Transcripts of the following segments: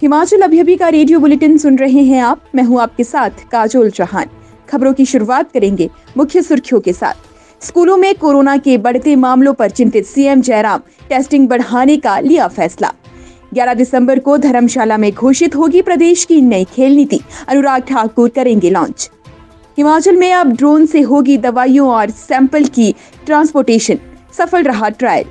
हिमाचल अभी का radio bulletin सुन रहे हैं आप। मैं हूं आपके साथ काजोल चौहान। खबरों की शुरुआत करेंगे मुख्य सुर्खियों के साथ। स्कूलों में कोरोना के बढ़ते मामलों पर चिंतित सीएम जयराम, टेस्टिंग बढ़ाने का लिया फैसला। 11 दिसंबर को धर्मशाला में घोषित होगी प्रदेश की नई खेल नीति, अनुराग ठाकुर करेंगे लॉन्च। हिमाचल में अब ड्रोन से होगी दवाइयों और सैंपल की ट्रांसपोर्टेशन, सफल रहा ट्रायल।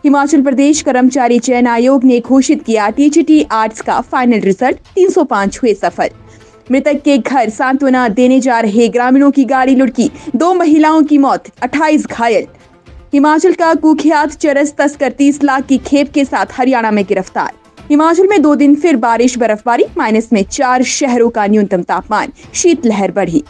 हिमाचल प्रदेश कर्मचारी चयन आयोग ने घोषित किया टीजीटी आर्ट्स का फाइनल रिजल्ट, 305 हुए सफल। मृतक के घर सांत्वना देने जा रहे ग्रामीणों की गाड़ी लुढ़की, 2 महिलाओं की मौत, 28 घायल। हिमाचल का कुख्यात चरस तस्कर 30 लाख की खेप के साथ हरियाणा में गिरफ्तार। हिमाचल में 2 दिन फिर बारिश बर्फबारी, माइनस में 4 शहरों का न्यूनतम तापमान, शीतलहर बढ़ी।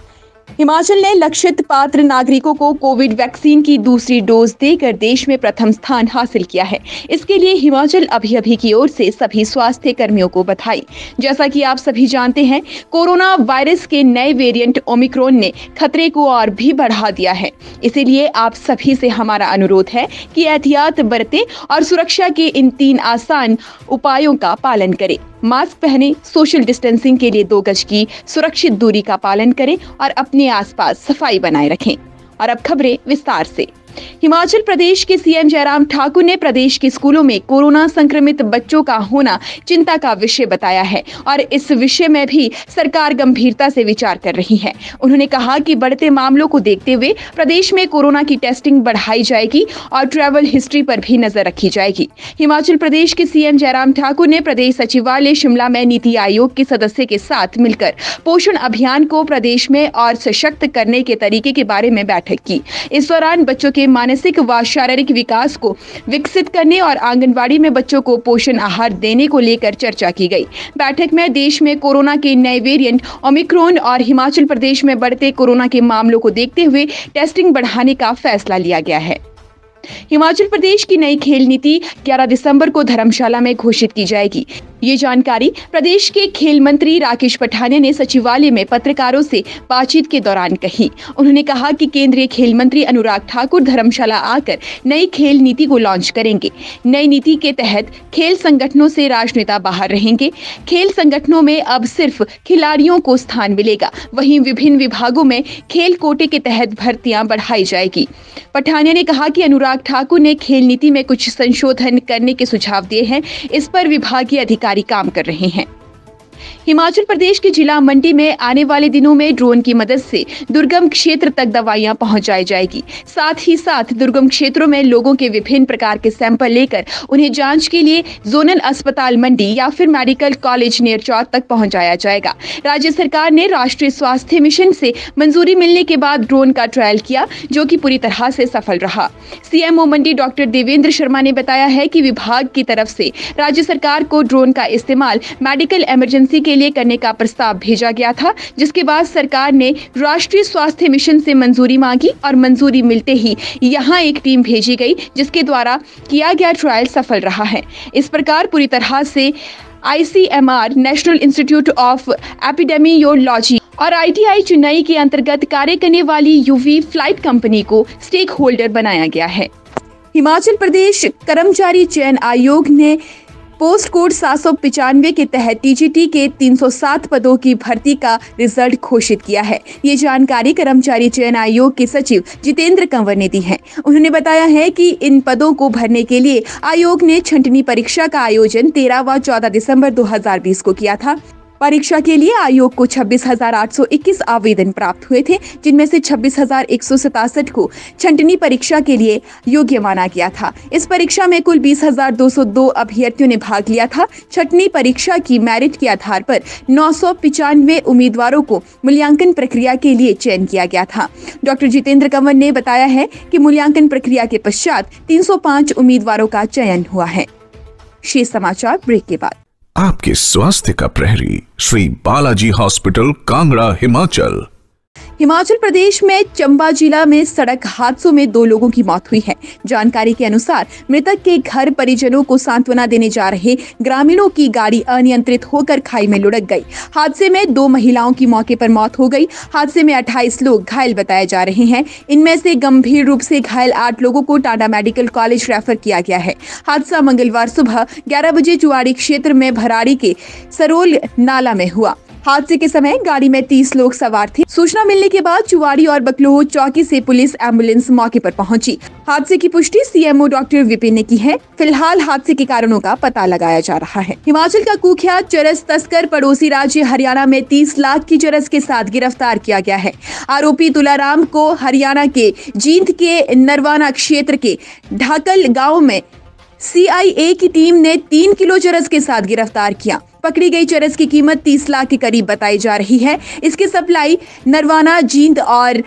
हिमाचल ने लक्षित पात्र नागरिकों को कोविड वैक्सीन की दूसरी डोज देकर देश में प्रथम स्थान हासिल किया है। इसके लिए हिमाचल अभी की ओर से सभी स्वास्थ्य कर्मियों को बधाई। जैसा कि आप सभी जानते हैं, कोरोना वायरस के नए वेरिएंट ओमिक्रॉन ने खतरे को और भी बढ़ा दिया है। इसीलिए आप सभी से हमारा अनुरोध है कि एहतियात बरतें और सुरक्षा के इन 3 आसान उपायों का पालन करें। मास्क पहने, सोशल डिस्टेंसिंग के लिए 2 गज की सुरक्षित दूरी का पालन करें और अपने आसपास सफाई बनाए रखें। और अब खबरें विस्तार से। हिमाचल प्रदेश के सीएम जयराम ठाकुर ने प्रदेश के स्कूलों में कोरोना संक्रमित बच्चों का होना चिंता का विषय बताया है और इस विषय में भी सरकार गंभीरता से विचार कर रही है। उन्होंने कहा कि बढ़ते मामलों को देखते हुए प्रदेश में कोरोना की टेस्टिंग बढ़ाई जाएगी और ट्रैवल हिस्ट्री पर भी नजर रखी जाएगी। हिमाचल प्रदेश के सीएम जयराम ठाकुर ने प्रदेश सचिवालय शिमला में नीति आयोग के सदस्य के साथ मिलकर पोषण अभियान को प्रदेश में और सशक्त करने के तरीके के बारे में बैठक की। इस दौरान बच्चों के मानसिक व शारीरिक विकास को विकसित करने और आंगनवाड़ी में बच्चों को पोषण आहार देने को लेकर चर्चा की गई। बैठक में देश में कोरोना के नए वेरिएंट ओमिक्रॉन और हिमाचल प्रदेश में बढ़ते कोरोना के मामलों को देखते हुए टेस्टिंग बढ़ाने का फैसला लिया गया है। हिमाचल प्रदेश की नई खेल नीति 11 दिसंबर को धर्मशाला में घोषित की जाएगी। ये जानकारी प्रदेश के खेल मंत्री राकेश पठानिया ने सचिवालय में पत्रकारों से बातचीत के दौरान कही। उन्होंने कहा कि केंद्रीय खेल मंत्री अनुराग ठाकुर धर्मशाला आकर नई खेल नीति को लॉन्च करेंगे। नई नीति के तहत खेल संगठनों से राजनेता बाहर रहेंगे। खेल संगठनों में अब सिर्फ खिलाड़ियों को स्थान मिलेगा। वहीं विभिन्न विभागों में खेल कोटे के तहत भर्तियां बढ़ाई जाएगी। पठानिया ने कहा कि अनुराग ठाकुर ने खेल नीति में कुछ संशोधन करने के सुझाव दिए हैं। इस पर विभागीय अधिकारी काम कर रहे हैं। हिमाचल प्रदेश के जिला मंडी में आने वाले दिनों में ड्रोन की मदद से दुर्गम क्षेत्र तक दवाइयां पहुंचाई जाएगी। साथ ही साथ दुर्गम क्षेत्रों में लोगों के विभिन्न प्रकार के सैंपल लेकर उन्हें जांच के लिए जोनल अस्पताल मंडी या फिर मेडिकल कॉलेज नेरचौक तक पहुंचाया जाएगा। राज्य सरकार ने राष्ट्रीय स्वास्थ्य मिशन से मंजूरी मिलने के बाद ड्रोन का ट्रायल किया, जो कि पूरी तरह से सफल रहा। सीएमओ मंडी डॉक्टर देवेंद्र शर्मा ने बताया है कि विभाग की तरफ से राज्य सरकार को ड्रोन का इस्तेमाल मेडिकल इमरजेंसी के लिए करने का प्रस्ताव भेजा गया था, जिसके बाद सरकार ने राष्ट्रीय स्वास्थ्य मिशन से मंजूरी मांगी और मंजूरी मिलते ही यहां एक टीम भेजी गई, जिसके द्वारा किया गया ट्रायल सफल रहा है। इस प्रकार पूरी तरह से ICMR national institute of epidemiology और ITI चेन्नई के अंतर्गत कार्य करने वाली UV फ्लाइट कंपनी को स्टेक होल्डर बनाया गया है। हिमाचल प्रदेश कर्मचारी चयन आयोग ने पोस्ट कोड 795 के तहत टीजीटी के 307 पदों की भर्ती का रिजल्ट घोषित किया है। ये जानकारी कर्मचारी चयन आयोग के सचिव जितेंद्र कंवर ने दी है। उन्होंने बताया है कि इन पदों को भरने के लिए आयोग ने छंटनी परीक्षा का आयोजन 13 व 14 दिसंबर 2020 को किया था। परीक्षा के लिए आयोग को 26,821 आवेदन प्राप्त हुए थे, जिनमें से 26,167 को छंटनी परीक्षा के लिए योग्य माना गया था। इस परीक्षा में कुल 20,202 अभ्यर्थियों ने भाग लिया था। छंटनी परीक्षा की मेरिट के आधार पर 995 उम्मीदवारों को मूल्यांकन प्रक्रिया के लिए चयन किया गया था। डॉक्टर जितेंद्र कंवर ने बताया है कि मूल्यांकन प्रक्रिया के पश्चात 305 उम्मीदवारों का चयन हुआ है। शेष समाचार ब्रेक के बाद। आपके स्वास्थ्य का प्रहरी श्री बालाजी हॉस्पिटल, कांगड़ा, हिमाचल। हिमाचल प्रदेश में चंबा जिला में सड़क हादसों में 2 लोगों की मौत हुई है। जानकारी के अनुसार मृतक के घर परिजनों को सांत्वना देने जा रहे ग्रामीणों की गाड़ी अनियंत्रित होकर खाई में लुढ़क गई। हादसे में 2 महिलाओं की मौके पर मौत हो गई। हादसे में 28 लोग घायल बताए जा रहे हैं। इनमें से गंभीर रूप से घायल 8 लोगों को टांडा मेडिकल कॉलेज रेफर किया गया है। हादसा मंगलवार सुबह 11 बजे चुवाड़ी क्षेत्र में भराड़ी के सरोल नाला में हुआ। हादसे के समय गाड़ी में 30 लोग सवार थे। सूचना मिलने के बाद चुवाड़ी और बकलोह चौकी से पुलिस एम्बुलेंस मौके पर पहुंची। हादसे की पुष्टि सीएमओ डॉक्टर विपिन ने की है। फिलहाल हादसे के कारणों का पता लगाया जा रहा है। हिमाचल का कुख्यात चरस तस्कर पड़ोसी राज्य हरियाणा में 30 लाख की चरस के साथ गिरफ्तार किया गया है। आरोपी तुलाराम को हरियाणा के जींद के नरवाना क्षेत्र के ढाकल गाँव में सीआईए की टीम ने 3 किलो चरस के साथ गिरफ्तार किया। पकड़ी गई चरस की कीमत 30 लाख के करीब बताई जा रही है। इसकी सप्लाई नरवाना, जींद और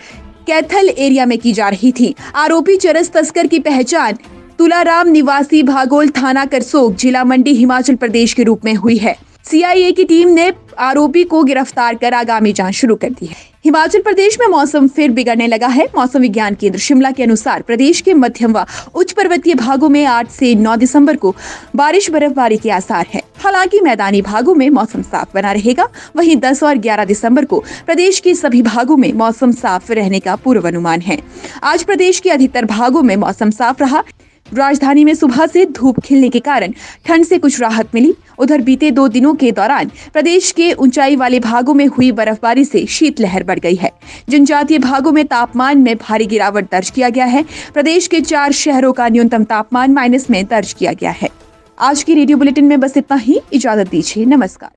कैथल एरिया में की जा रही थी। आरोपी चरस तस्कर की पहचान तुलाराम निवासी भागोल थाना करसोग जिला मंडी हिमाचल प्रदेश के रूप में हुई है। सीआईए की टीम ने आरोपी को गिरफ्तार कर आगामी जांच शुरू कर दी है। हिमाचल प्रदेश में मौसम फिर बिगड़ने लगा है। मौसम विज्ञान केंद्र शिमला के अनुसार प्रदेश के मध्यम व उच्च पर्वतीय भागों में 8 से 9 दिसंबर को बारिश बर्फबारी के आसार है। हालांकि मैदानी भागों में मौसम साफ बना रहेगा। वहीं 10 और 11 दिसंबर को प्रदेश के सभी भागों में मौसम साफ रहने का पूर्वानुमान है। आज प्रदेश के अधिकतर भागों में मौसम साफ रहा। राजधानी में सुबह से धूप खिलने के कारण ठंड से कुछ राहत मिली। उधर बीते 2 दिनों के दौरान प्रदेश के ऊंचाई वाले भागों में हुई बर्फबारी से शीतलहर बढ़ गई है। जनजातीय भागों में तापमान में भारी गिरावट दर्ज किया गया है। प्रदेश के 4 शहरों का न्यूनतम तापमान माइनस में दर्ज किया गया है। आज की रेडियो बुलेटिन में बस इतना ही। इजाजत दीजिए। नमस्कार।